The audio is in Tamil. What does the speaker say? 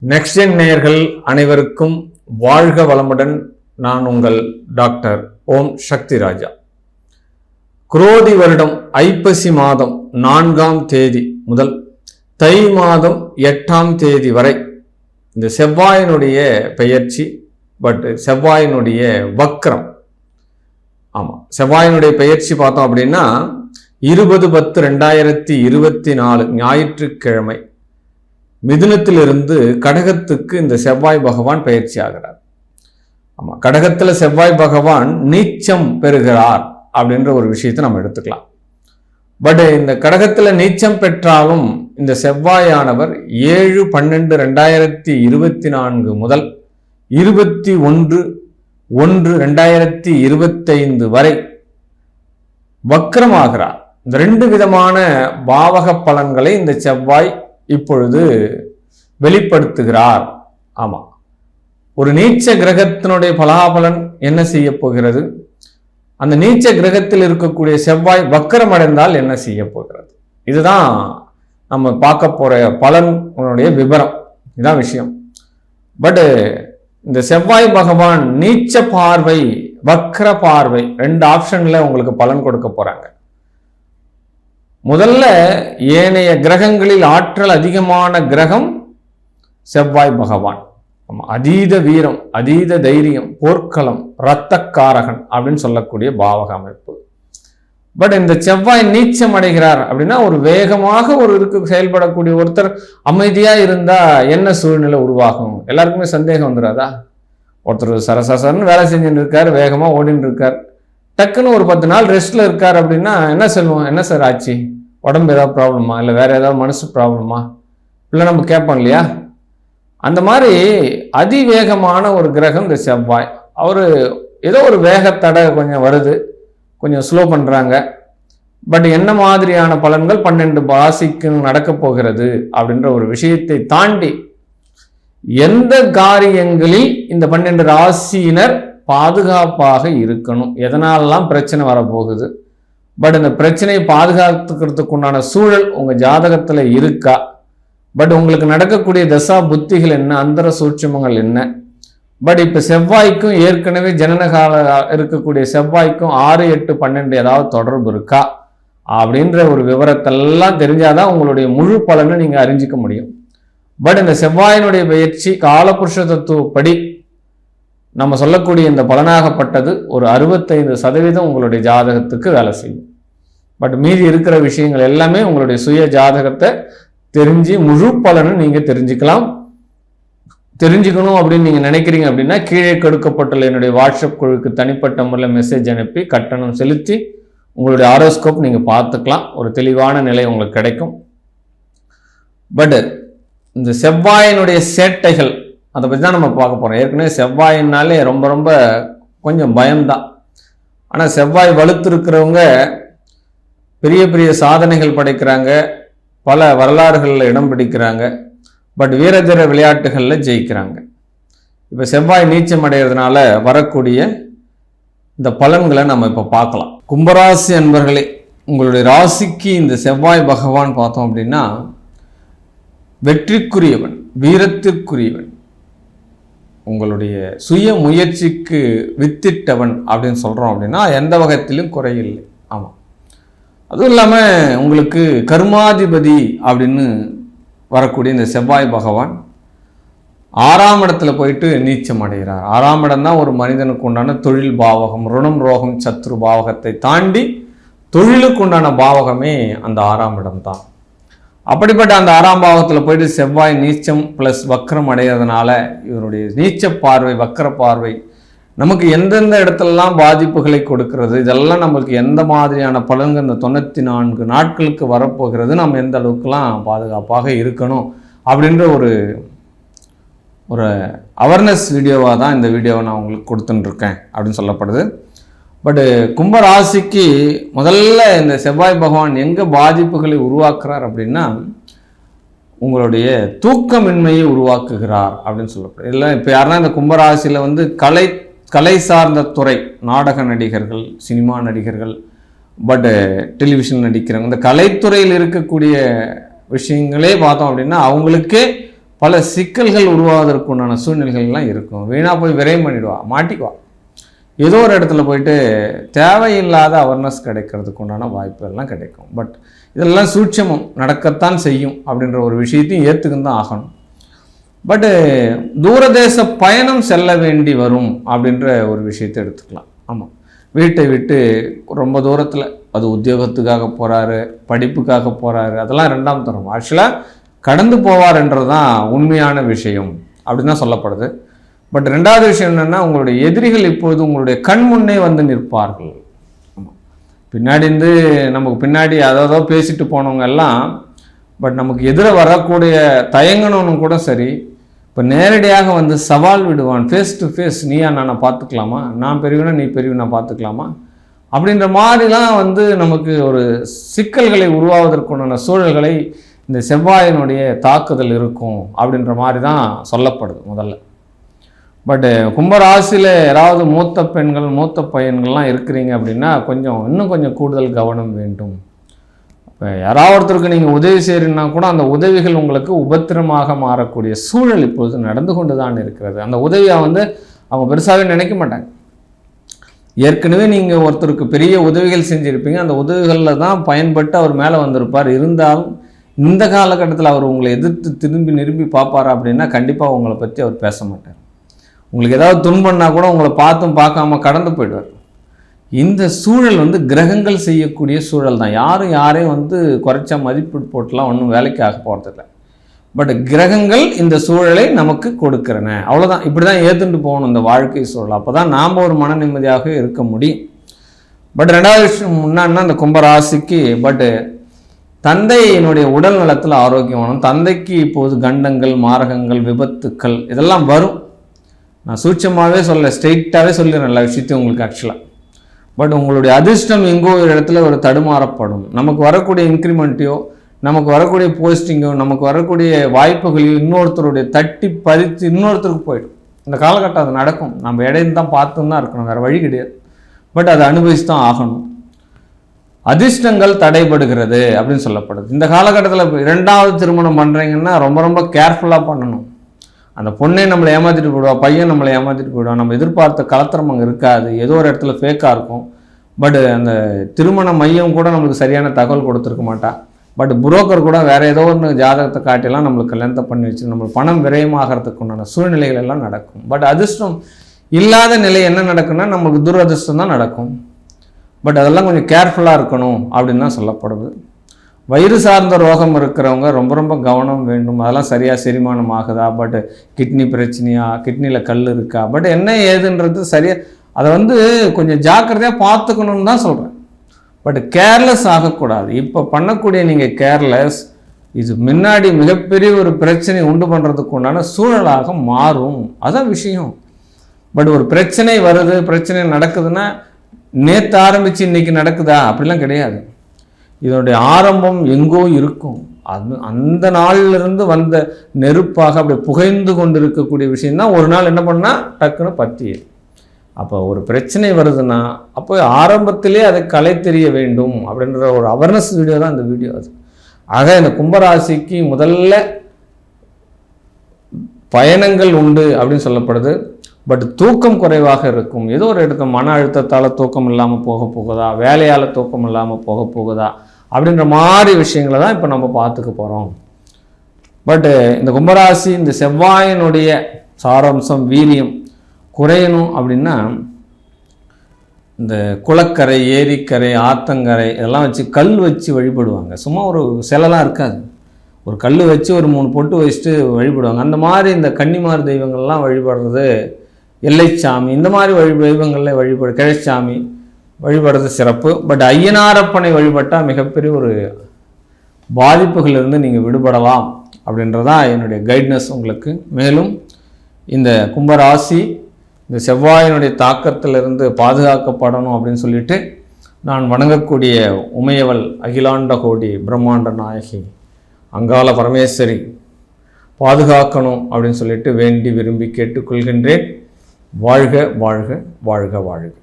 நெக்ஸ்ட் ஜென் நேயர்கள் அனைவருக்கும் வாழ்க வளமுடன். நான் உங்கள் டாக்டர் ஓம் சக்தி ராஜா. குரோதி வருடம் ஐப்பசி மாதம் 4ஆம் தேதி முதல் தை மாதம் 8ஆம் தேதி வரை இந்த செவ்வாயினுடைய பெயர்ச்சி, செவ்வாயினுடைய வக்ரம். ஆமாம், செவ்வாயினுடைய பெயர்ச்சி பார்த்தோம் அப்படின்னா 20/10/2024 ஞாயிற்றுக்கிழமை மிதுனத்திலிருந்து கடகத்துக்கு இந்த செவ்வாய் பகவான் பயிற்சி ஆகிறார். ஆமா, கடகத்துல செவ்வாய் பகவான் நீச்சம் பெறுகிறார் அப்படின்ற ஒரு விஷயத்தை நம்ம எடுத்துக்கலாம். பட் இந்த கடகத்துல நீச்சம் பெற்றாலும் இந்த செவ்வாயானவர் 7/12/2024 முதல் 21/1/2025 வரை வக்ரமாகிறார். இந்த 2 விதமான பாவக பலன்களை இந்த செவ்வாய் இப்பொழுது வெளிப்படுத்துகிறார். ஆமா, ஒரு நீச்ச கிரகத்தினுடைய பலாபலன் என்ன செய்ய போகிறது, அந்த நீச்ச கிரகத்தில் இருக்கக்கூடிய செவ்வாய் வக்கரம் அடைந்தால் என்ன செய்ய போகிறது, இதுதான் நம்ம பார்க்க போற பலனுடைய விவரம். இதுதான் விஷயம். பட் இந்த செவ்வாய் பகவான் நீச்ச பார்வை, வக்ர பார்வை, 2 ஆப்ஷன்ல உங்களுக்கு பலன் கொடுக்க போறாங்க. முதல்ல ஏனைய கிரகங்களில் ஆற்றல் அதிகமான கிரகம் செவ்வாய் பகவான். அதீத வீரம், அதீத தைரியம், போர்க்களம், இரத்தக்காரகன் அப்படின்னு சொல்லக்கூடிய பாவக அமைப்பு. பட் இந்த செவ்வாய் நீச்சம் அடைகிறார் அப்படின்னா ஒரு வேகமாக செயல்படக்கூடிய ஒருத்தர் அமைதியா இருந்தா என்ன சூழ்நிலை உருவாகும்? எல்லாருக்குமே சந்தேகம் வந்துடாதா? ஒருத்தர் சரசரன்னு வேலை செஞ்சுட்டு இருக்காரு, வேகமா ஓடின்னு இருக்கார், டக்குன்னு ஒரு 10 நாள் ரெஸ்ட்ல இருக்கார் அப்படின்னா என்ன சொல்லுவோம்? என்ன சார் ஆச்சு? உடம்பு ஏதாவது ப்ராப்ளமா, இல்லை வேற ஏதாவது மனசு ப்ராப்ளமா, இல்லை நம்ம கேட்போம் இல்லையா? அந்த மாதிரி அதிவேகமான ஒரு கிரகம் இந்த செவ்வாய். அவரு ஏதோ ஒரு வேகத்தடை கொஞ்சம் வருது, கொஞ்சம் ஸ்லோ பண்றாங்க. பட் என்ன மாதிரியான பலன்கள் 12 ராசிக்கு நடக்க போகிறது அப்படின்ற ஒரு விஷயத்தை தாண்டி எந்த காரியங்களில் இந்த 12 ராசியினர் பாதுகாப்பாக இருக்கணும், எதனாலலாம் பிரச்சனை வரப்போகுது, பட் இந்த பிரச்சனையை பாதுகாத்துக்கிறதுக்கு உண்டான சூழல் உங்க ஜாதகத்துல இருக்கா, பட் உங்களுக்கு நடக்கக்கூடிய தசா புத்திகள் என்ன, அந்தர சூட்சமங்கள் என்ன, பட் இப்ப செவ்வாய்க்கும் ஏற்கனவே ஜனனகால இருக்கக்கூடிய செவ்வாய்க்கும் 6, 8, 12 ஏதாவது தொடர்பு இருக்கா அப்படின்ற ஒரு விவரத்தெல்லாம் தெரிஞ்சாதான் உங்களுடைய முழு பலனை நீங்க அறிஞ்சிக்க முடியும். பட் இந்த செவ்வாயினுடைய பயிற்சி காலபுருஷ தத்துவப்படி நம்ம சொல்லக்கூடிய இந்த பலனாகப்பட்டது ஒரு 65% உங்களுடைய ஜாதகத்துக்கு வேலை செய்யும். பட் மீதி இருக்கிற விஷயங்கள் எல்லாமே உங்களுடைய சுய ஜாதகத்தை தெரிஞ்சு முழு பலனை நீங்க தெரிஞ்சுக்கணும் அப்படின்னு நீங்க நினைக்கிறீங்க அப்படின்னா கீழே கொடுக்கப்பட்டுள்ள என்னுடைய வாட்ஸ்அப் குழுக்கு தனிப்பட்ட முறையில் மெசேஜ் அனுப்பி கட்டணம் செலுத்தி உங்களுடைய ஆரோஸ்கோப் நீங்க பார்த்துக்கலாம். ஒரு தெளிவான நிலை உங்களுக்கு கிடைக்கும். பட் இந்த செவ்வாயினுடைய சேட்டைகள் அதை பற்றி தான் நம்ம பார்க்க போகிறோம். ஏற்கனவே செவ்வாயினாலே ரொம்ப ரொம்ப கொஞ்சம் பயம்தான். ஆனால் செவ்வாய் வலுத்திருக்கிறவங்க பெரிய பெரிய சாதனைகள் படைக்கிறாங்க, பல வரலாறுகளில் இடம் பிடிக்கிறாங்க, பட் வீரதீர விளையாட்டுகளில் ஜெயிக்கிறாங்க. இப்போ செவ்வாய் நீச்சம் அடைகிறதுனால வரக்கூடிய இந்த பலன்களை நம்ம இப்போ பார்க்கலாம். கும்பராசி அன்பர்களே, உங்களுடைய ராசிக்கு இந்த செவ்வாய் பகவான் பார்த்தோம் அப்படின்னா வெற்றிக்குரியவன், வீரத்திற்குரியவன், உங்களுடைய சுய முயற்சிக்கு வித்திட்டவன் அப்படின்னு சொல்கிறோம் அப்படின்னா எந்த வகைத்திலும் குறையில்லை. ஆமாம், அதுவும் இல்லாமல் உங்களுக்கு கர்மாதிபதி அப்படின்னு வரக்கூடிய இந்த செவ்வாய் பகவான் 6ஆம் இடத்துல போயிட்டு நீச்சம் அடைகிறார். 6ஆம் இடம் தான் ஒரு மனிதனுக்கு உண்டான தொழில் பாவகம். ருணம், ரோகம், சத்ரு பாவகத்தை தாண்டி தொழிலுக்கு உண்டான பாவகமே அந்த 6ஆம் இடம் தான். அப்படிப்பட்ட அந்த 6ஆம் பாவத்தில் போயிட்டு செவ்வாய் நீச்சம் பிளஸ் வக்ரம் அடைகிறதுனால இவருடைய நீச்ச பார்வை, வக்ர பார்வை நமக்கு எந்தெந்த இடத்துலலாம் பாதிப்புகளை கொடுக்கிறது, இதெல்லாம் நம்மளுக்கு எந்த மாதிரியான பலன்கள் இந்த 94 நாட்களுக்கு வரப்போகிறது, நம்ம எந்த அளவுக்குலாம் பாதுகாப்பாக இருக்கணும் அப்படின்ற ஒரு அவேர்னஸ் வீடியோவாக தான் இந்த வீடியோவை நான் உங்களுக்கு கொடுத்துட்டுருக்கேன் அப்படின்னு சொல்லப்படுது. பட் கும்பராசிக்கு முதல்ல இந்த செவ்வாய் பகவான் எங்கே பாதிப்புகளை உருவாக்குறார் அப்படின்னா உங்களுடைய தூக்கமின்மையை உருவாக்குகிறார் அப்படின்னு சொல்லப்படுது. இல்லை இப்போ யாருன்னா இந்த கும்பராசியில் வந்து கலை சார்ந்த துறை, நாடக நடிகர்கள், சினிமா நடிகர்கள், பட் டெலிவிஷன் நடிக்கிறவங்க, இந்த கலைத்துறையில் இருக்கக்கூடிய விஷயங்களே பார்த்தோம் அப்படின்னா அவங்களுக்கே பல சிக்கல்கள் உருவாவதற்குண்டான சூழ்நிலைகள்லாம் இருக்கும். வீணாக போய் விரயம் பண்ணிடுவா, மாட்டிக்குவா. ஏதோ ஒரு இடத்துல போயிட்டு தேவையில்லாத அவேர்னஸ் கிடைக்கிறதுக்கு உண்டான வாய்ப்புகள்லாம் கிடைக்கும். பட் இதெல்லாம் சூட்சமம், நடக்கத்தான் செய்யும் அப்படின்ற ஒரு விஷயத்தையும் ஏற்றுக்குன்னு தான் ஆகணும். பட்டு தூரதேச பயணம் செல்ல வேண்டி வரும் அப்படின்ற ஒரு விஷயத்தை எடுத்துக்கலாம். ஆமாம், வீட்டை விட்டு ரொம்ப தூரத்தில், அது உத்தியோகத்துக்காக போகிறாரு, படிப்புக்காக போகிறாரு, அதெல்லாம் ரெண்டாம் தரம். ஆக்சுவலாக கடந்து போவார்ன்றது தான் உண்மையான விஷயம் அப்படின்னு தான் சொல்லப்படுது. பட் ரெண்டாவது விஷயம் என்னென்னா, உங்களுடைய எதிரிகள் இப்போது உங்களுடைய கண் முன்னே வந்து நிற்பார்கள். ஆமாம், பின்னாடி இருந்து நமக்கு பின்னாடி அதாவது பேசிட்டு போனவங்க எல்லாம், பட் நமக்கு எதிர வரக்கூடிய தயங்கணும்னு கூட சரி, இப்போ நேரடியாக வந்து சவால் விடுவான். ஃபேஸ் டு ஃபேஸ், நீயா நானை பார்த்துக்கலாமா, நான் பெரியவனா நீ பெரியவனா பார்த்துக்கலாமா அப்படின்ற மாதிரிலாம் வந்து நமக்கு ஒரு சிக்கல்களை உருவாவதற்குண்டான சூழல்களை இந்த செவ்வாயினுடைய தாக்குதல் இருக்கும் அப்படின்ற மாதிரி தான் சொல்லப்படுது முதல்ல. பட்டு கும்பராசியில் யாராவது மூத்த பெண்கள் மூத்த பையன்கள்லாம் இருக்கிறீங்க அப்படின்னா இன்னும் கொஞ்சம் கூடுதல் கவனம் வேண்டும். இப்போ யாராவது ஒருத்தருக்கு நீங்கள் உதவி செய்கிறீங்கன்னா கூட அந்த உதவிகள் உங்களுக்கு உபத்திரமாக மாறக்கூடிய சூழல் இப்பொழுது நடந்து கொண்டு தான் இருக்கிறது. அந்த உதவியை வந்து அவங்க பெருசாகவே நினைக்க மாட்டாங்க. ஏற்கனவே நீங்கள் ஒருத்தருக்கு பெரிய உதவிகள் செஞ்சுருப்பீங்க, அந்த உதவிகளில் தான் பயன்பட்டு அவர் மேலே வந்திருப்பார். இருந்தாலும் இந்த காலகட்டத்தில் அவர் உங்களை எதிர்த்து திரும்பி பார்ப்பாரா அப்படின்னா கண்டிப்பாக உங்களை பற்றி அவர் பேச மாட்டார். உங்களுக்கு ஏதாவது துன்பம்னா கூட உங்களை பார்த்தும் பார்க்காம கடந்து போயிடுவார். இந்த சூழல் வந்து கிரகங்கள் செய்யக்கூடிய சூழல் தான். யாரையும் வந்து குறைச்சா மதிப்பு போட்டுலாம் ஒன்றும் வேலைக்கு ஆக போகிறதில்ல. பட் கிரகங்கள் இந்த சூழலை நமக்கு கொடுக்கிறன, அவ்வளோதான். இப்படி தான் ஏற்றுட்டு போகணும் இந்த வாழ்க்கை சூழல். அப்போ தான் நாம் ஒரு மன நிம்மதியாக இருக்க முடியும். பட் ரெண்டாவது விஷயம் முன்னாடினா இந்த கும்பராசிக்கு தந்தையினுடைய உடல் நலத்தில் ஆரோக்கியம் வேணும். தந்தைக்கு இப்போது கண்டங்கள், மாரகங்கள், விபத்துக்கள் இதெல்லாம் வரும். நான் சூட்சமாகவே ஸ்ட்ரெயிட்டாகவே சொல்லிடுறேன் எல்லா விஷயத்தையும் உங்களுக்கு ஆக்சுவலாக. பட் உங்களுடைய அதிர்ஷ்டம் எங்கோ ஒரு இடத்துல ஒரு தடுமாறப்படும். நமக்கு வரக்கூடிய இன்க்ரிமெண்ட்டையோ, நமக்கு வரக்கூடிய போஸ்டிங்கோ, நமக்கு வரக்கூடிய வாய்ப்புகளையோ இன்னொருத்தருடைய தட்டி பறித்து இன்னொருத்தருக்கு போயிடும். இந்த காலகட்டம் அது நடக்கும். நம்ம இடையில தான் பார்த்துன்னு தான் இருக்கணும், வேறு வழி கிடையாது. பட் அதை அனுபவிச்சு தான் ஆகணும். அதிர்ஷ்டங்கள் தடைபடுகிறது அப்படின்னு சொல்லப்படுது. இந்த காலகட்டத்தில் இரண்டாவது திருமணம் பண்ணுறீங்கன்னா ரொம்ப ரொம்ப கேர்ஃபுல்லாக பண்ணணும். அந்த பொண்ணே நம்மளை ஏமாற்றிட்டு போயிடுவா, பையன் நம்மளை ஏமாற்றிட்டு போயிடுவான். நம்ம எதிர்பார்த்த கலத்திரம் அங்கே இருக்காது, ஏதோ ஒரு இடத்துல ஃபேக்காக இருக்கும். பட் அந்த திருமண மையம் கூட நம்மளுக்கு சரியான தகவல் கொடுத்துருக்க மாட்டா. பட் புரோக்கர் கூட வேறு ஏதோ ஒன்று ஜாதகத்தை காட்டிலாம் நம்மளுக்கு கல்யாணத்தை பண்ணி வச்சு நம்மளுக்கு பணம் விரயமாகறதுக்கு உண்டான சூழ்நிலைகள் எல்லாம் நடக்கும். பட் அதிர்ஷ்டம் இல்லாத நிலை என்ன நடக்குன்னா நம்மளுக்கு துரதிர்ஷ்டம் தான் நடக்கும். பட் அதெல்லாம் கொஞ்சம் கேர்ஃபுல்லாக இருக்கணும் அப்படின்னு தான் சொல்லப்படுது. வயிறு சார்ந்த ரோகம் இருக்கிறவங்க ரொம்ப ரொம்ப கவனம் வேண்டும். அதெல்லாம் சரியாக செரிமானம் ஆகுதா, பட் கிட்னி பிரச்சனையா, கிட்னியில் கல் இருக்கா, பட் என்ன ஏதுன்றது சரியாக அதை வந்து கொஞ்சம் ஜாக்கிரதையாக பார்த்துக்கணுன்னு தான் சொல்கிறேன். பட் கேர்லெஸ் ஆகக்கூடாது. இப்போ பண்ணக்கூடிய நீங்கள் கேர்லெஸ் இது முன்னாடி மிகப்பெரிய ஒரு பிரச்சனை உண்டு பண்ணுறதுக்கு உண்டான சூழலாக மாறும். அதான் விஷயம். பட் ஒரு பிரச்சனை வருது, பிரச்சனை நடக்குதுன்னா நேற்று ஆரம்பித்து இன்றைக்கி நடக்குதா அப்படிலாம் கிடையாது. இதனுடைய ஆரம்பம் எங்கோ இருக்கும். அந்த நாளிலிருந்து வந்த நெருப்பாக அப்படி புகைந்து கொண்டு இருக்கக்கூடிய விஷயம்தான் ஒரு நாள் என்ன பண்ணால் டக்குன்னு பற்றி. அப்போ ஒரு பிரச்சனை வருதுன்னா அப்போ ஆரம்பத்திலே அதை கலை தெரிய வேண்டும் அப்படின்ற ஒரு அவேர்னஸ் வீடியோ தான் இந்த வீடியோ. அது ஆக இந்த கும்பராசிக்கு முதல்ல பயணங்கள் உண்டு அப்படின்னு சொல்லப்படுது. பட் தூக்கம் குறைவாக இருக்கும். ஏதோ ஒரு இடத்துல மன அழுத்தத்தால் தூக்கம் இல்லாமல் போகுதா, வேலையால் தூக்கம் இல்லாமல் போகுதா அப்படின்ற மாதிரி விஷயங்களை தான் இப்போ நம்ம பார்த்துக்க போகிறோம். பட்டு இந்த கும்பராசி இந்த செவ்வாயினுடைய சாராம்சம் வீரியம் குறையணும் அப்படின்னா இந்த குளக்கரை, ஏரிக்கரை, ஆத்தங்கரை இதெல்லாம் வச்சு கல் வச்சு வழிபடுவாங்க. சும்மா ஒரு சிலைலாம் இருக்காது, ஒரு கல் வச்சு ஒரு 3 பொட்டு வச்சுட்டு வழிபடுவாங்க. அந்த மாதிரி இந்த கன்னிமார் தெய்வங்கள்லாம் வழிபடுறது, எல்லைச்சாமி இந்த மாதிரி தெய்வங்களில் கிழச்சாமி வழிபடுறது சிறப்பு. பட் ஐயனாரப்பனை வழிபட்டால் மிகப்பெரிய ஒரு பாதிப்புகளிலிருந்து நீங்கள் விடுபடலாம் அப்படின்றதான் என்னுடைய கைட்னஸ் உங்களுக்கு. மேலும் இந்த கும்பராசி இந்த செவ்வாயினுடைய தாக்கத்திலிருந்து பாதுகாக்கப்படணும் அப்படின்னு சொல்லிட்டு நான் வணங்கக்கூடிய உமையவள் அகிலாண்ட கோடி பிரம்மாண்ட நாயகி அங்காள பரமேஸ்வரி பாதுகாக்கணும் அப்படின்னு சொல்லிட்டு வேண்டி விரும்பி கேட்டுக்கொள்கின்றேன். வாழ்க வாழ்க வாழ்க வாழ்க.